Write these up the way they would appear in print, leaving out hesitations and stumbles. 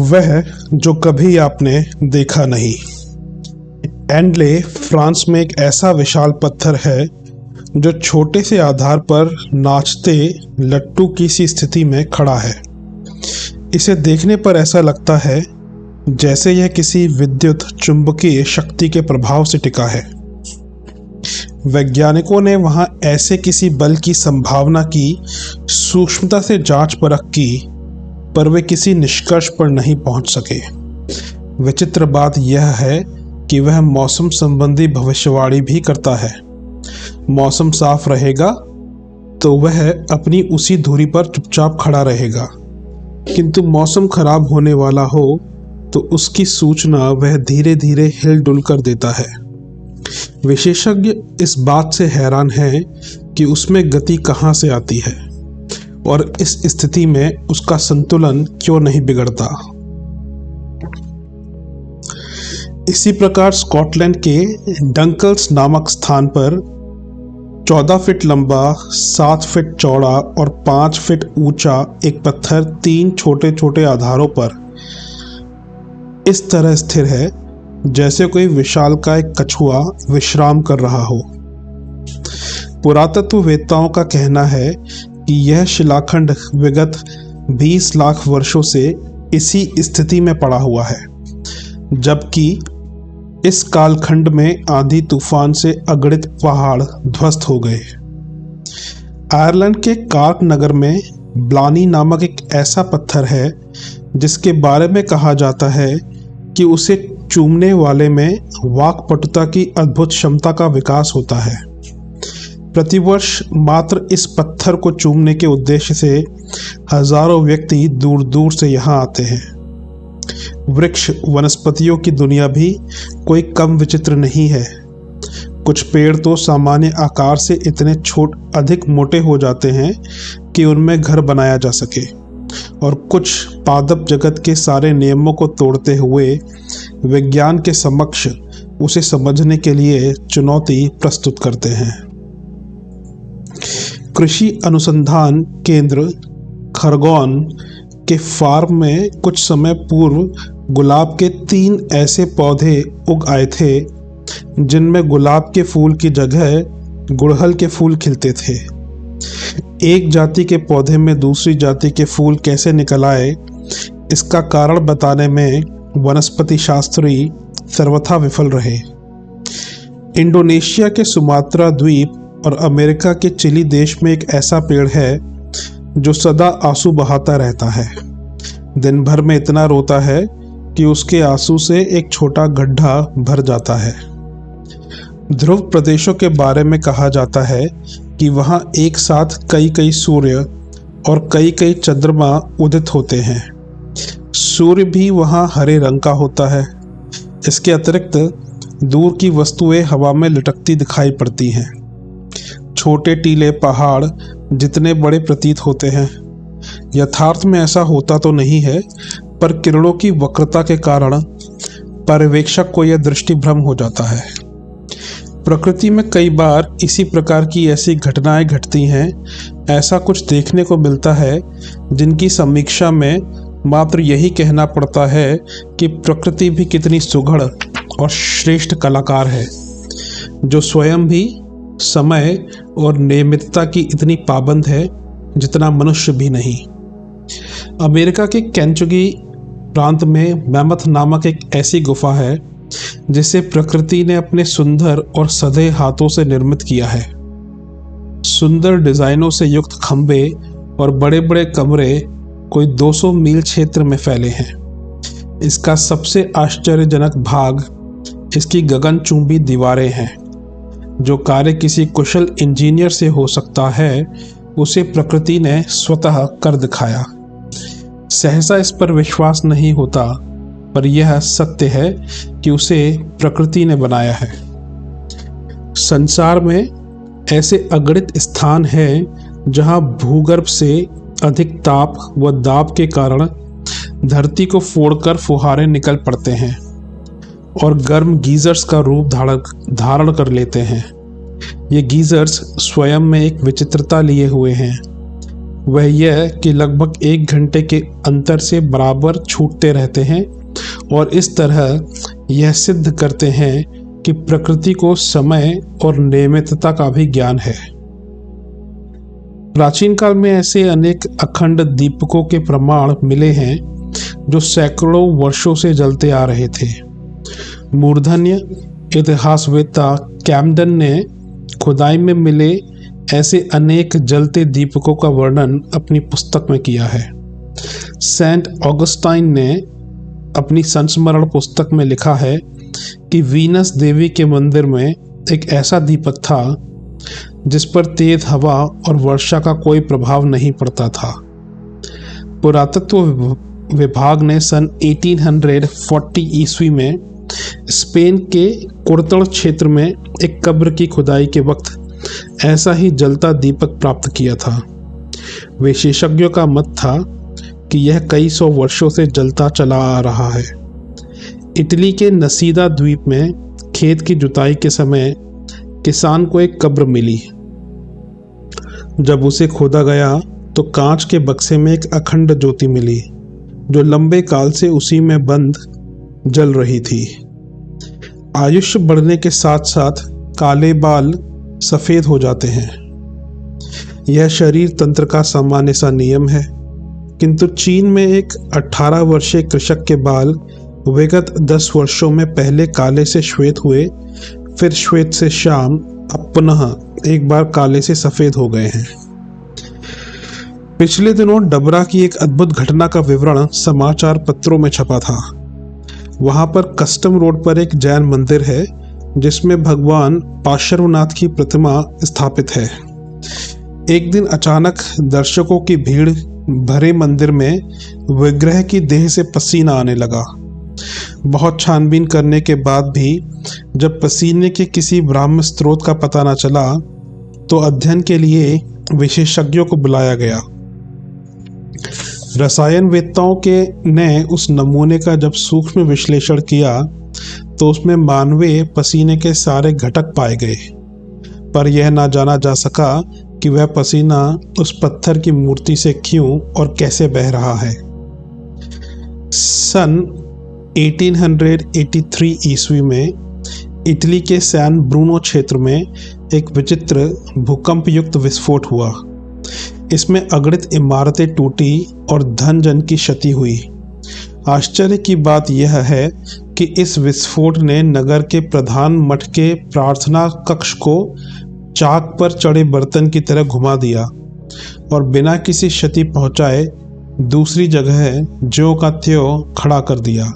वह जो कभी आपने देखा नहीं। एंडले फ्रांस में एक ऐसा विशाल पत्थर है जो छोटे से आधार पर नाचते लट्टू की सी स्थिति में खड़ा है। इसे देखने पर ऐसा लगता है जैसे यह किसी विद्युत चुंबकीय शक्ति के प्रभाव से टिका है। वैज्ञानिकों ने वहां ऐसे किसी बल की संभावना की सूक्ष्मता से जांच परख की, पर वे किसी निष्कर्ष पर नहीं पहुंच सके। विचित्र बात यह है कि वह मौसम संबंधी भविष्यवाणी भी करता है। मौसम साफ रहेगा तो वह अपनी उसी धुरी पर चुपचाप खड़ा रहेगा, किंतु मौसम खराब होने वाला हो तो उसकी सूचना वह धीरे धीरे हिलडुल कर देता है। विशेषज्ञ इस बात से हैरान हैं कि उसमें गति कहाँ से आती है और इस स्थिति में उसका संतुलन क्यों नहीं बिगड़ता। इसी प्रकार स्कॉटलैंड के डंकल्स नामक स्थान पर 14 फीट लंबा, 7 फीट चौड़ा और 5 फीट ऊंचा एक पत्थर 3 छोटे छोटे आधारों पर इस तरह स्थिर है जैसे कोई विशालकाय कछुआ विश्राम कर रहा हो। पुरातत्ववेत्ताओं का कहना है कि यह शिलाखंड विगत 20 लाख वर्षों से इसी स्थिति में पड़ा हुआ है, जबकि इस कालखंड में आंधी तूफान से अगणित पहाड़ ध्वस्त हो गए। आयरलैंड के कार्क नगर में ब्लानी नामक एक ऐसा पत्थर है जिसके बारे में कहा जाता है कि उसे चूमने वाले में वाक्पटुता की अद्भुत क्षमता का विकास होता है। प्रतिवर्ष मात्र इस पत्थर को चूमने के उद्देश्य से हजारों व्यक्ति दूर दूर से यहाँ आते हैं। वृक्ष वनस्पतियों की दुनिया भी कोई कम विचित्र नहीं है। कुछ पेड़ तो सामान्य आकार से इतने अधिक मोटे हो जाते हैं कि उनमें घर बनाया जा सके, और कुछ पादप जगत के सारे नियमों को तोड़ते हुए विज्ञान के समक्ष उसे समझने के लिए चुनौती प्रस्तुत करते हैं। कृषि अनुसंधान केंद्र खरगोन के फार्म में कुछ समय पूर्व गुलाब के 3 ऐसे पौधे उग आए थे जिनमें गुलाब के फूल की जगह गुड़हल के फूल खिलते थे। एक जाति के पौधे में दूसरी जाति के फूल कैसे निकल आए, इसका कारण बताने में वनस्पति शास्त्री सर्वथा विफल रहे। इंडोनेशिया के सुमात्रा द्वीप और अमेरिका के चिली देश में एक ऐसा पेड़ है जो सदा आंसू बहाता रहता है। दिन भर में इतना रोता है कि उसके आंसू से एक छोटा गड्ढा भर जाता है। ध्रुव प्रदेशों के बारे में कहा जाता है कि वहां एक साथ कई कई सूर्य और कई कई चंद्रमा उदित होते हैं। सूर्य भी वहां हरे रंग का होता है। इसके अतिरिक्त दूर की वस्तुएं हवा में लटकती दिखाई पड़ती हैं। छोटे टीले पहाड़ जितने बड़े प्रतीत होते हैं। यथार्थ में ऐसा होता तो नहीं है, पर किरणों की वक्रता के कारण पर्यवेक्षक को यह दृष्टिभ्रम हो जाता है। प्रकृति में कई बार इसी प्रकार की ऐसी घटनाएं घटती हैं। ऐसा कुछ देखने को मिलता है जिनकी समीक्षा में मात्र यही कहना पड़ता है कि प्रकृति भी कितनी सुघड़ और श्रेष्ठ कलाकार है, जो स्वयं भी समय और नियमितता की इतनी पाबंद है जितना मनुष्य भी नहीं। अमेरिका के केंचुकी प्रांत में मैमथ नामक एक ऐसी गुफा है जिसे प्रकृति ने अपने सुंदर और सधे हाथों से निर्मित किया है। सुंदर डिजाइनों से युक्त खंभे और बड़े बड़े कमरे कोई 200 मील क्षेत्र में फैले हैं। इसका सबसे आश्चर्यजनक भाग इसकी गगनचुंबी दीवारें हैं। जो कार्य किसी कुशल इंजीनियर से हो सकता है, उसे प्रकृति ने स्वतः कर दिखाया। सहसा इस पर विश्वास नहीं होता, पर यह सत्य है कि उसे प्रकृति ने बनाया है। संसार में ऐसे अगणित स्थान हैं जहां भूगर्भ से अधिक ताप व दाब के कारण धरती को फोड़कर फुहारे निकल पड़ते हैं और गर्म गीजर्स का रूप धारण कर लेते हैं। ये गीजर्स स्वयं में एक विचित्रता लिए हुए हैं। वह यह कि लगभग 1 घंटे के अंतर से बराबर छूटते रहते हैं और इस तरह यह सिद्ध करते हैं कि प्रकृति को समय और नियमितता का भी ज्ञान है। प्राचीन काल में ऐसे अनेक अखंड दीपकों के प्रमाण मिले हैं जो सैकड़ों वर्षों से जलते आ रहे थे। मूर्धन्य इतिहासवेत्ता कैम्पडन ने खुदाई में मिले ऐसे अनेक जलते दीपकों का वर्णन अपनी पुस्तक में किया है। सेंट ऑगस्टाइन ने अपनी संस्मरण पुस्तक में लिखा है कि वीनस देवी के मंदिर में एक ऐसा दीपक था जिस पर तेज हवा और वर्षा का कोई प्रभाव नहीं पड़ता था। पुरातत्व विभाग ने सन 1840 ईस्वी में स्पेन के कुर्तड़ क्षेत्र में एक कब्र की खुदाई के वक्त ऐसा ही जलता दीपक प्राप्त किया था। विशेषज्ञों का मत था कि यह कई सौ वर्षों से जलता चला आ रहा है। इटली के नसीदा द्वीप में खेत की जुताई के समय किसान को एक कब्र मिली। जब उसे खोदा गया तो कांच के बक्से में एक अखंड ज्योति मिली जो लंबे काल से उसी में बंद जल रही थी। आयुष्य बढ़ने के साथ साथ काले बाल सफेद हो जाते हैं। यह शरीर तंत्र का सामान्य सा नियम है, किंतु चीन में एक 18 वर्षीय कृषक के बाल विगत 10 वर्षों में पहले काले से श्वेत हुए, फिर श्वेत से श्याम, अब पुनः एक बार काले से सफेद हो गए हैं। पिछले दिनों डबरा की एक अद्भुत घटना का विवरण समाचार पत्रों में छपा था। वहां पर कस्टम रोड पर एक जैन मंदिर है जिसमें भगवान पार्श्वनाथ की प्रतिमा स्थापित है। एक दिन अचानक दर्शकों की भीड़ भरे मंदिर में विग्रह की देह से पसीना आने लगा। बहुत छानबीन करने के बाद भी जब पसीने के किसी ब्राह्म स्रोत का पता न चला तो अध्ययन के लिए विशेषज्ञों को बुलाया गया। रसायनवेत्ताओं ने उस नमूने का जब सूक्ष्म विश्लेषण किया तो उसमें मानवीय पसीने के सारे घटक पाए गए, पर यह ना जाना जा सका कि वह पसीना उस पत्थर की मूर्ति से क्यों और कैसे बह रहा है। सन 1883 ईस्वी में इटली के सैन ब्रूनो क्षेत्र में एक विचित्र भूकंप युक्त विस्फोट हुआ। इसमें अगणित इमारतें टूटी और धन जन की क्षति हुई। आश्चर्य की बात यह है कि इस विस्फोट ने नगर के प्रधान मठ के प्रार्थना कक्ष को चाक पर चढ़े बर्तन की तरह घुमा दिया और बिना किसी क्षति पहुंचाए दूसरी जगह ज्यों का त्यों खड़ा कर दिया,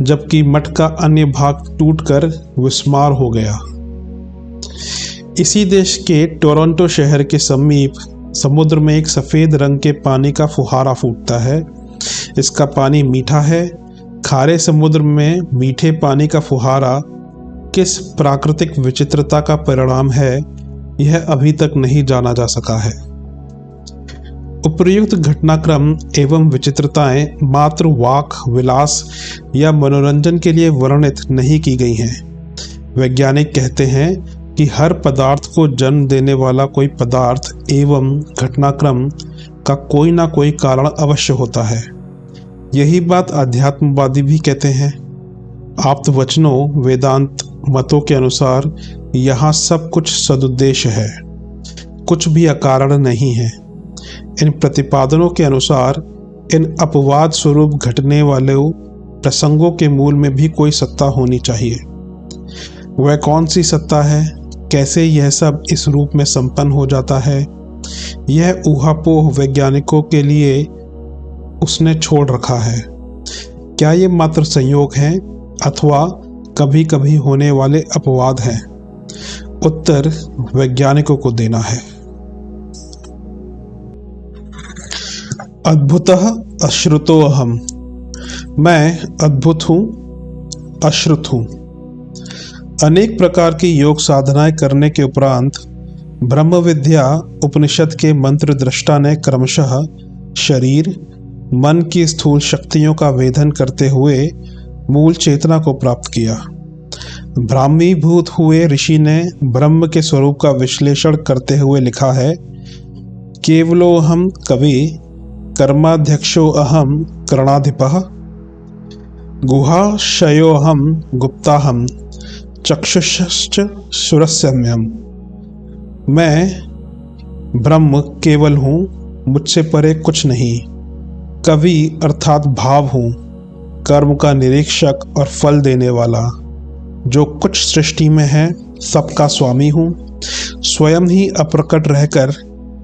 जबकि मठ का अन्य भाग टूटकर विस्मार हो गया। इसी देश के टोरंटो शहर के समीप समुद्र में एक सफेद रंग के पानी का फुहारा फूटता है। इसका पानी मीठा है। खारे समुद्र में मीठे पानी का फुहारा किस प्राकृतिक विचित्रता का परिणाम है, यह अभी तक नहीं जाना जा सका है। उपर्युक्त घटनाक्रम एवं विचित्रताएं मात्र वाक विलास या मनोरंजन के लिए वर्णित नहीं की गई हैं। वैज्ञानिक कहते हैं कि हर पदार्थ को जन्म देने वाला कोई पदार्थ एवं घटनाक्रम का कोई ना कोई कारण अवश्य होता है। यही बात अध्यात्मवादी भी कहते हैं। आप्त वचनों वेदांत मतों के अनुसार यहाँ सब कुछ सदुद्देश्य है, कुछ भी अकारण नहीं है। इन प्रतिपादनों के अनुसार इन अपवाद स्वरूप घटने वाले प्रसंगों के मूल में भी कोई सत्ता होनी चाहिए। वह कौन सी सत्ता है, कैसे यह सब इस रूप में संपन्न हो जाता है, यह ऊहापोह वैज्ञानिकों के लिए उसने छोड़ रखा है। क्या ये मात्र संयोग है अथवा कभी कभी होने वाले अपवाद हैं? उत्तर वैज्ञानिकों को देना है। अद्भुतः अश्रुतो अहम्, मैं अद्भुत हूँ, अश्रुत हूँ। अनेक प्रकार की योग साधनाएं करने के उपरांत ब्रह्म विद्या उपनिषद के मंत्र दृष्टा ने क्रमशः शरीर मन की स्थूल शक्तियों का वेधन करते हुए मूल चेतना को प्राप्त किया। ब्राह्मीभूत हुए ऋषि ने ब्रह्म के स्वरूप का विश्लेषण करते हुए लिखा है केवलोऽहं कवि कर्माध्यक्षोऽहं करणाधिपः गुहाशयोऽहं गुप्ताहं चक्षुषश्च सुरस्यम्यहम्। मैं ब्रह्म केवल हूँ, मुझसे परे कुछ नहीं। कवि अर्थात भाव हूँ, कर्म का निरीक्षक और फल देने वाला। जो कुछ सृष्टि में है सबका स्वामी हूँ। स्वयं ही अप्रकट रहकर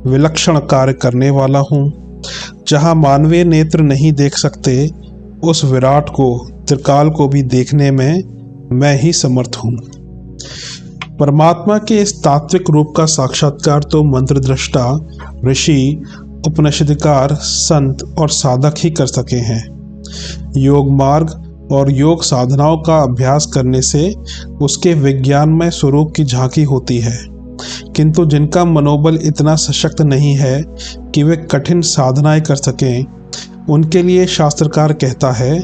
विलक्षण कार्य करने वाला हूँ। जहाँ मानवीय नेत्र नहीं देख सकते, उस विराट को, त्रिकाल को भी देखने में मैं ही समर्थ हूँ। परमात्मा के इस तात्विक रूप का साक्षात्कार तो मंत्रदृष्टा, ऋषि, उपनिषदकार, संत और साधक ही कर सके हैं। योग मार्ग और योग साधनाओं का अभ्यास करने से उसके विज्ञानमय स्वरूप की झांकी होती है, किंतु जिनका मनोबल इतना सशक्त नहीं है कि वे कठिन साधनाएं कर सकें, उनके लिए शास्त्रकार कहता है,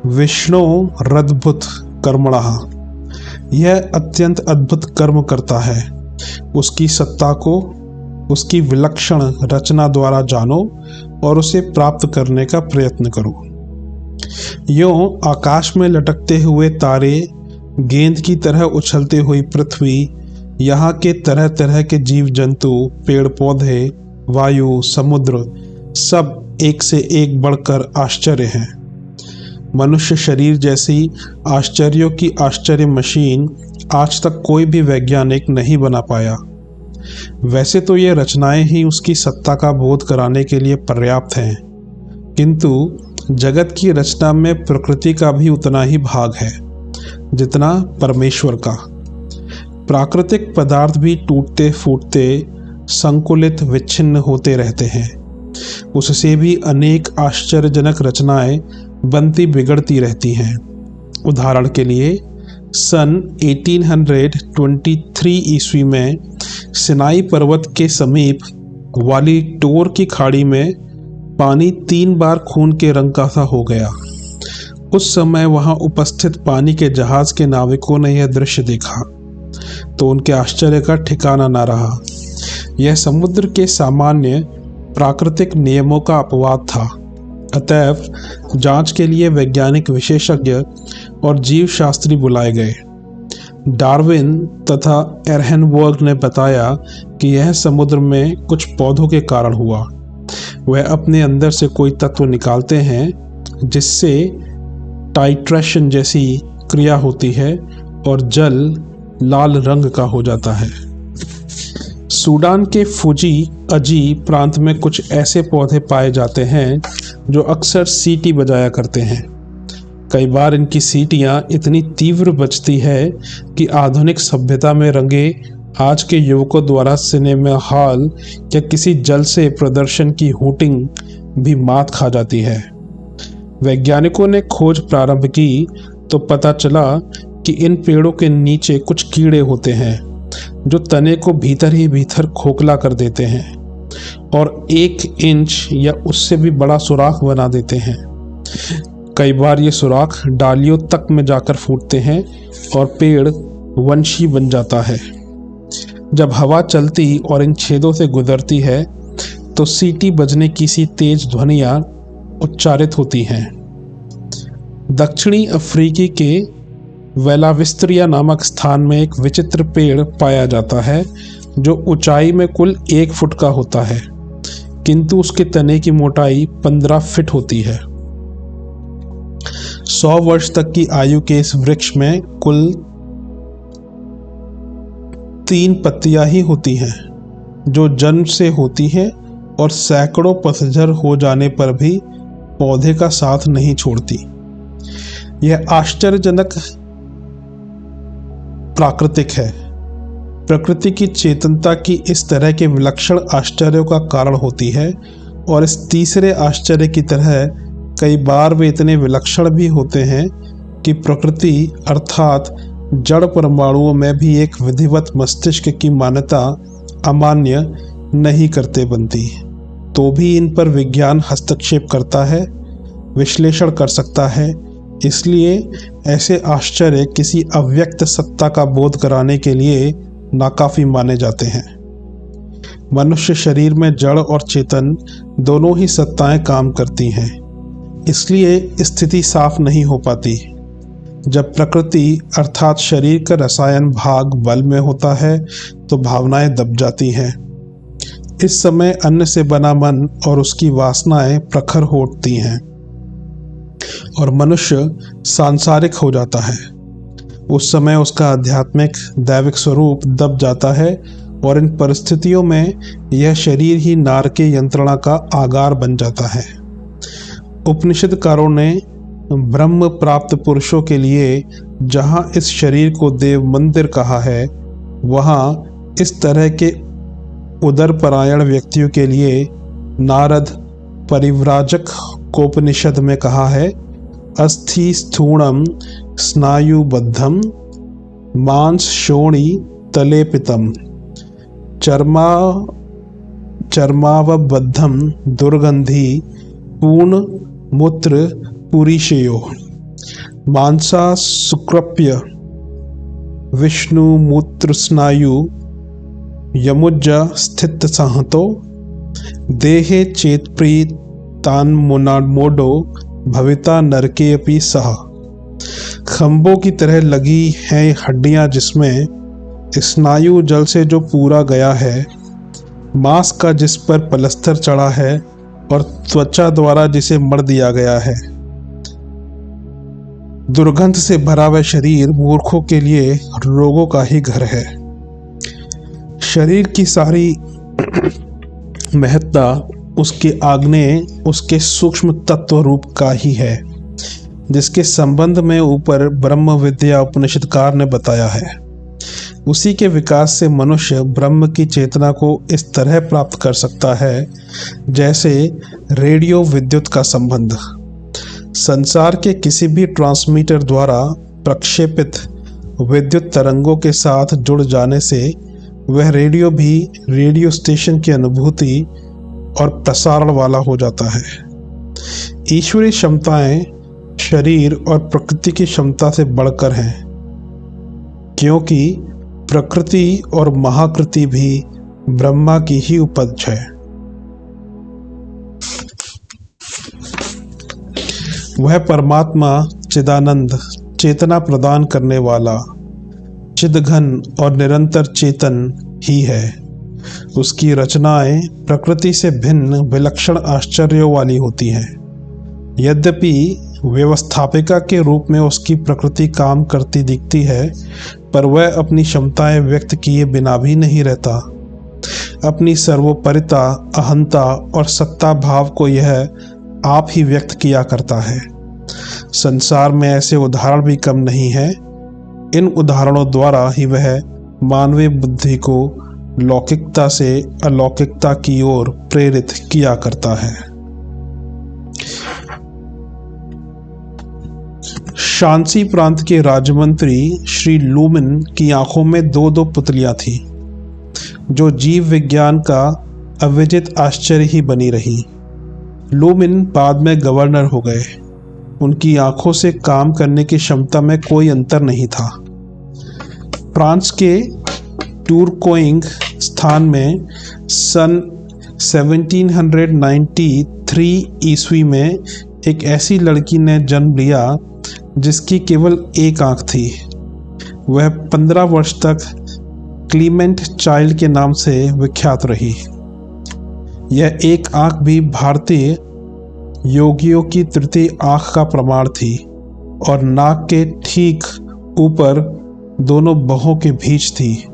विष्णु रद्भुत कर्मणः। यह अत्यंत अद्भुत कर्म करता है। उसकी सत्ता को उसकी विलक्षण रचना द्वारा जानो और उसे प्राप्त करने का प्रयत्न करो। यों आकाश में लटकते हुए तारे, गेंद की तरह उछलती हुई पृथ्वी, यहाँ के तरह तरह के जीव जंतु, पेड़ पौधे, वायु, समुद्र, सब एक से एक बढ़कर आश्चर्य हैं। मनुष्य शरीर जैसी आश्चर्यों की आश्चर्य मशीन आज तक कोई भी वैज्ञानिक नहीं बना पाया। वैसे तो ये रचनाएं ही उसकी सत्ता का बोध कराने के लिए पर्याप्त हैं, किंतु जगत की रचना में प्रकृति का भी उतना ही भाग है जितना परमेश्वर का। प्राकृतिक पदार्थ भी टूटते फूटते, संकुलित विच्छिन्न होते रहते हैं। उससे भी अनेक आश्चर्यजनक रचनाएं बनती बिगड़ती रहती हैं। उदाहरण के लिए सन 1823 ईस्वी में सिनाई पर्वत के समीप वाली टोर की खाड़ी में पानी 3 बार खून के रंग का सा हो गया। उस समय वहां उपस्थित पानी के जहाज के नाविकों ने यह दृश्य देखा तो उनके आश्चर्य का ठिकाना न रहा। यह समुद्र के सामान्य प्राकृतिक नियमों का अपवाद था। अतएव जांच के लिए वैज्ञानिक विशेषज्ञ और जीव शास्त्री बुलाए गए। डार्विन तथा एरहनबर्ग ने बताया कि यह समुद्र में कुछ पौधों के कारण हुआ। वह अपने अंदर से कोई तत्व निकालते हैं जिससे टाइट्रेशन जैसी क्रिया होती है और जल लाल रंग का हो जाता है। सूडान के फुजी अजी प्रांत में कुछ ऐसे पौधे पाए जाते हैं जो अक्सर सीटी बजाया करते हैं। कई बार इनकी सीटियां इतनी तीव्र बजती है कि आधुनिक सभ्यता में रंगे आज के युवकों द्वारा सिनेमा हॉल या किसी जल से प्रदर्शन की हूटिंग भी मात खा जाती है। वैज्ञानिकों ने खोज प्रारंभ की तो पता चला कि इन पेड़ों के नीचे कुछ कीड़े होते हैं जो तने को भीतर ही भीतर खोखला कर देते हैं और 1 इंच या उससे भी बड़ा सुराख बना देते हैं। कई बार ये सुराख डालियों तक में जाकर फूटते हैं और पेड़ वंशी बन जाता है। जब हवा चलती और इन छेदों से गुजरती है तो सीटी बजने की सी तेज ध्वनियां उच्चारित होती हैं। दक्षिणी अफ्रीकी के वेलाविस्त्रिया नामक स्थान में एक विचित्र पेड़ पाया जाता है जो ऊंचाई में कुल 1 फुट का होता है, किंतु उसके तने की मोटाई 15 फीट होती है। 100 वर्ष तक की आयु के इस वृक्ष में कुल 3 पत्तियां ही होती हैं जो जन्म से होती हैं और सैकड़ों पतझड़ हो जाने पर भी पौधे का साथ नहीं छोड़ती। यह आश्चर्यजनक प्राकृतिक है। प्रकृति की चेतनता की इस तरह के विलक्षण आश्चर्यों का कारण होती है और इस तीसरे आश्चर्य की तरह कई बार वे इतने विलक्षण भी होते हैं कि प्रकृति अर्थात जड़ परमाणुओं में भी एक विधिवत मस्तिष्क की मान्यता अमान्य नहीं करते बनती, तो भी इन पर विज्ञान हस्तक्षेप करता है, विश्लेषण कर सकता है। इसलिए ऐसे आश्चर्य किसी अव्यक्त सत्ता का बोध कराने के लिए नाकाफी माने जाते हैं। मनुष्य शरीर में जड़ और चेतन दोनों ही सत्ताएं काम करती हैं, इसलिए स्थिति साफ नहीं हो पाती। जब प्रकृति अर्थात शरीर का रसायन भाग बल में होता है तो भावनाएं दब जाती हैं। इस समय अन्न से बना मन और उसकी वासनाएं प्रखर हो उठती हैं और मनुष्य सांसारिक हो जाता है। उस समय उसका आध्यात्मिक दैविक स्वरूप दब जाता है और इन परिस्थितियों में यह शरीर ही नार के यंत्रणा का आगार बन जाता है। उपनिषदकारों ने ब्रह्म प्राप्त पुरुषों के लिए जहाँ इस शरीर को देव मंदिर कहा है, वहाँ इस तरह के उदरपरायण व्यक्तियों के लिए नारद परिव्राजक कोपनिषद में कहा है, अस्थि स्थूणम स्नायुबद्धम मांस शोणी तलेपितम चर्मावबद्धम दुर्गंधि पूर्ण मूत्र पुरीशयो मांसा सुकृप्य विष्णु मूत्र स्नायु यमुज्ज स्थित सहतो देहे चेतप्री तान मोडो भविता नरके अपि सह। खंभों की तरह लगी हैं हड्डियां जिसमें स्नायु जल से जो पूरा गया है, मांस का जिस पर पलस्तर चढ़ा है और त्वचा द्वारा जिसे मर दिया गया है। दुर्गंध से भरा हुआ शरीर मूर्खों के लिए रोगों का ही घर है। शरीर की सारी महत्ता उसके आग्नेय उसके सूक्ष्म तत्व रूप का ही है, जिसके संबंध में ऊपर ब्रह्म विद्या उपनिषदकार ने बताया है। उसी के विकास से मनुष्य ब्रह्म की चेतना को इस तरह प्राप्त कर सकता है जैसे रेडियो विद्युत का संबंध। संसार के किसी भी ट्रांसमीटर द्वारा प्रक्षेपित विद्युत तरंगों के साथ जुड़ जाने से वह रेडियो भी रेडियो स्टेशन की अनुभूति और प्रसारण वाला हो जाता है। ईश्वरीय क्षमताएं शरीर और प्रकृति की क्षमता से बढ़कर हैं, क्योंकि प्रकृति और महाकृति भी ब्रह्मा की ही उपज है। वह परमात्मा चिदानंद चेतना प्रदान करने वाला चिदघन और निरंतर चेतन ही है। उसकी रचनाएं प्रकृति से भिन्न विलक्षण आश्चर्यों वाली होती हैं। यद्यपि व्यवस्थापिका के रूप में उसकी प्रकृति काम करती दिखती है, पर वह अपनी क्षमताएं व्यक्त किए बिना भी नहीं रहता। अपनी सर्वोपरिता, अहंता और सत्ता भाव को यह आप ही व्यक्त किया करता है। संसार में ऐसे उदाहरण भी कम नहीं है। इन उदाहरणों द्वारा ही वह मानवीय बुद्धि को लौकिकता से अलौकिकता की ओर प्रेरित किया करता है। शांसी प्रांत के राजमंत्री श्री लूमिन की आंखों में दो दो पुतलियां थीं, जो जीव विज्ञान का अविदित आश्चर्य ही बनी रही। लूमिन बाद में गवर्नर हो गए। उनकी आंखों से काम करने की क्षमता में कोई अंतर नहीं था। फ्रांस के टूरकोइंग स्थान में सन 1793 ईस्वी में एक ऐसी लड़की ने जन्म लिया जिसकी केवल एक आंख थी। वह 15 वर्ष तक क्लीमेंट चाइल्ड के नाम से विख्यात रही। यह एक आंख भी भारतीय योगियों की तृतीय आंख का प्रमाण थी और नाक के ठीक ऊपर दोनों बाहों के बीच थी।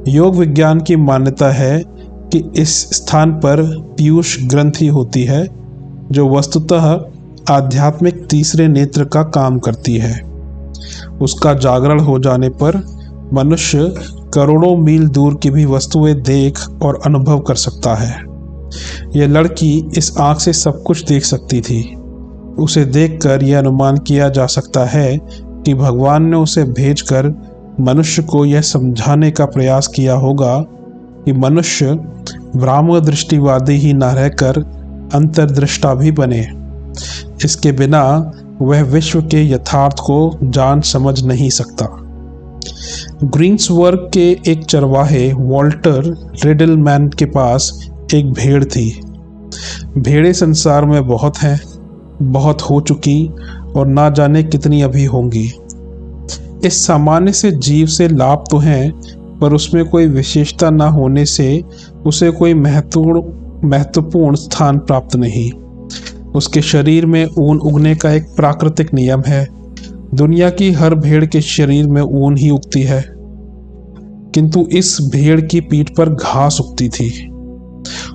योग विज्ञान की मान्यता है कि इस स्थान पर पीयूष ग्रंथि होती है, जो वस्तुतः आध्यात्मिक तीसरे नेत्र का काम करती है। उसका जागरण हो जाने पर मनुष्य करोड़ों मील दूर की भी वस्तुएं देख और अनुभव कर सकता है। यह लड़की इस आंख से सब कुछ देख सकती थी। उसे देखकर यह अनुमान किया जा सकता है कि भगवान ने उसे भेजकर मनुष्य को यह समझाने का प्रयास किया होगा कि मनुष्य ब्राह्म दृष्टिवादी ही न रहकर अंतर्दृष्टा भी बने। इसके बिना वह विश्व के यथार्थ को जान समझ नहीं सकता। ग्रीन्सबर्ग के एक चरवाहे वॉल्टर रिडलमैन के पास एक भेड़ थी। भेड़ें संसार में बहुत हैं, बहुत हो चुकी और ना जाने कितनी अभी होंगी। इस सामान्य से जीव से लाभ तो हैं, पर उसमें कोई विशेषता न होने से उसे कोई महत्वपूर्ण स्थान प्राप्त नहीं। उसके शरीर में ऊन उगने का एक प्राकृतिक नियम है। दुनिया की हर भेड़ के शरीर में ऊन ही उगती है, किंतु इस भेड़ की पीठ पर घास उगती थी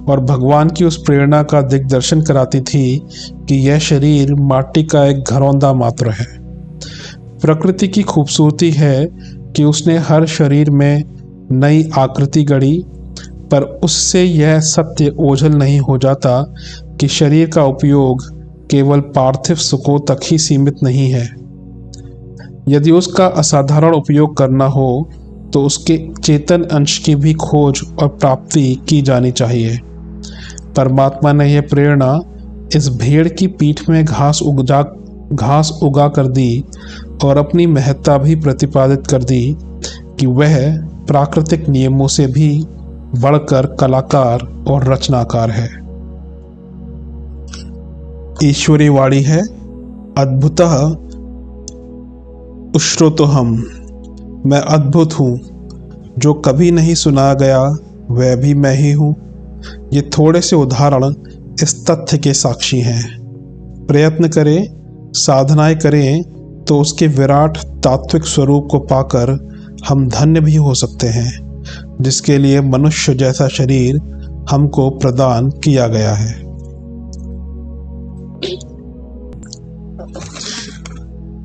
और भगवान की उस प्रेरणा का दिग्दर्शन कराती थी कि यह शरीर माटी का एक घरौंदा मात्र है। प्रकृति की खूबसूरती है कि उसने हर शरीर में नई आकृति गढ़ी, पर उससे यह सत्य ओझल नहीं हो जाता कि शरीर का उपयोग केवल पार्थिव सुखों तक ही सीमित नहीं है। यदि उसका असाधारण उपयोग करना हो तो उसके चेतन अंश की भी खोज और प्राप्ति की जानी चाहिए। परमात्मा ने यह प्रेरणा इस भेड़ की पीठ में घास उगा कर दी और अपनी महत्ता भी प्रतिपादित कर दी कि वह प्राकृतिक नियमों से भी बढ़कर कलाकार और रचनाकार है। ईश्वरी वाणी है, अद्भुतः उश्रोतोहम, मैं अद्भुत हूँ, जो कभी नहीं सुना गया वह भी मैं ही हूँ। ये थोड़े से उदाहरण इस तथ्य के साक्षी हैं। प्रयत्न करें, साधनाएं करें तो उसके विराट तात्विक स्वरूप को पाकर हम धन्य भी हो सकते हैं, जिसके लिए मनुष्य जैसा शरीर हमको प्रदान किया गया है।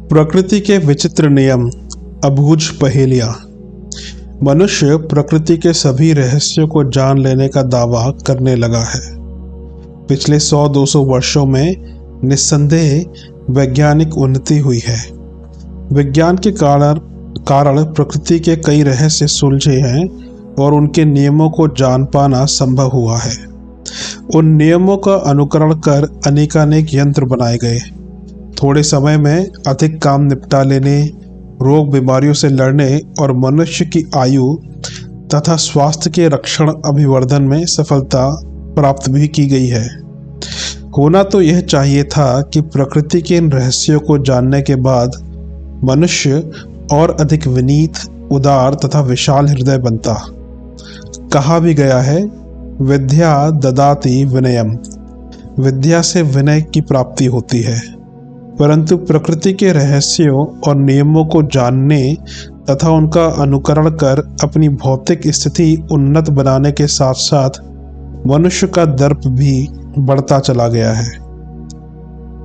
प्रकृति के विचित्र नियम, अबूझ पहेलियां। मनुष्य प्रकृति के सभी रहस्यों को जान लेने का दावा करने लगा है। पिछले 100-200 वर्षों में निस्संदेह वैज्ञानिक उन्नति हुई है। विज्ञान के कारण प्रकृति के कई रहस्य सुलझे हैं और उनके नियमों को जान पाना संभव हुआ है। उन नियमों का अनुकरण कर अनेकानेक यंत्र बनाए गए। थोड़े समय में अधिक काम निपटा लेने, रोग बीमारियों से लड़ने और मनुष्य की आयु तथा स्वास्थ्य के रक्षण अभिवर्धन में सफलता प्राप्त भी की गई है। होना तो यह चाहिए था कि प्रकृति के इन रहस्यों को जानने के बाद मनुष्य और अधिक विनीत, उदार तथा विशाल हृदय बनता। कहा भी गया है, विद्या ददाति विनयम, विद्या से विनय की प्राप्ति होती है। परंतु प्रकृति के रहस्यों और नियमों को जानने तथा उनका अनुकरण कर अपनी भौतिक स्थिति उन्नत बनाने के साथ साथ मनुष्य का दर्प भी बढ़ता चला गया है।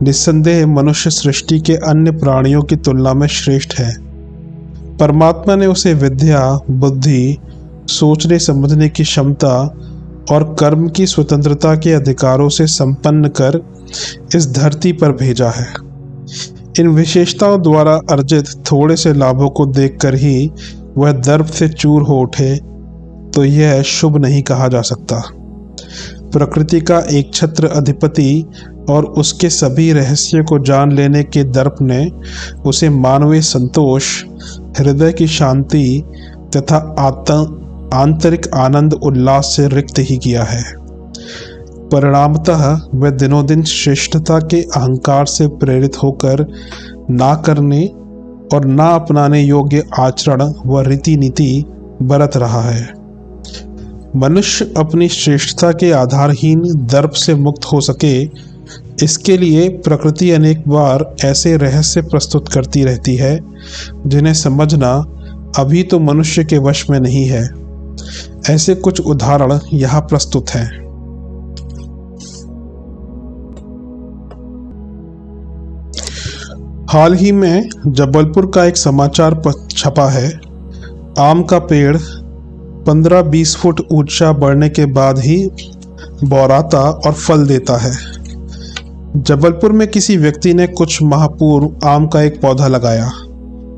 निस्संदेह मनुष्य सृष्टि के अन्य प्राणियों की तुलना में श्रेष्ठ है। परमात्मा ने उसे विद्या, बुद्धि, सोचने समझने की क्षमता और कर्म की स्वतंत्रता के अधिकारों से संपन्न कर इस धरती पर भेजा है। इन विशेषताओं द्वारा अर्जित थोड़े से लाभों को देखकर ही वह दर्प से चूर हो उठे तो यह शुभ नहीं कहा जा सकता। प्रकृति का एक छत्र अधिपति और उसके सभी रहस्यों को जान लेने के दर्प ने उसे मानवीय संतोष, हृदय की शांति तथा आंतरिक आनंद उल्लास से रिक्त ही किया है। परिणामतः वह दिनों दिन श्रेष्ठता के अहंकार से प्रेरित होकर ना करने और ना अपनाने योग्य आचरण व रीति नीति बरत रहा है। मनुष्य अपनी श्रेष्ठता के आधारहीन दर्प से मुक्त हो सके, इसके लिए प्रकृति अनेक बार ऐसे रहस्य प्रस्तुत करती रहती है जिन्हें समझना अभी तो मनुष्य के वश में नहीं है। ऐसे कुछ उदाहरण यहाँ प्रस्तुत हैं। हाल ही में जबलपुर का एक समाचार पत्र छपा है। आम का पेड़ 15-20 फुट ऊंचा बढ़ने के बाद ही बौराता और फल देता है। जबलपुर में किसी व्यक्ति ने कुछ माह पूर्व आम का एक पौधा लगाया,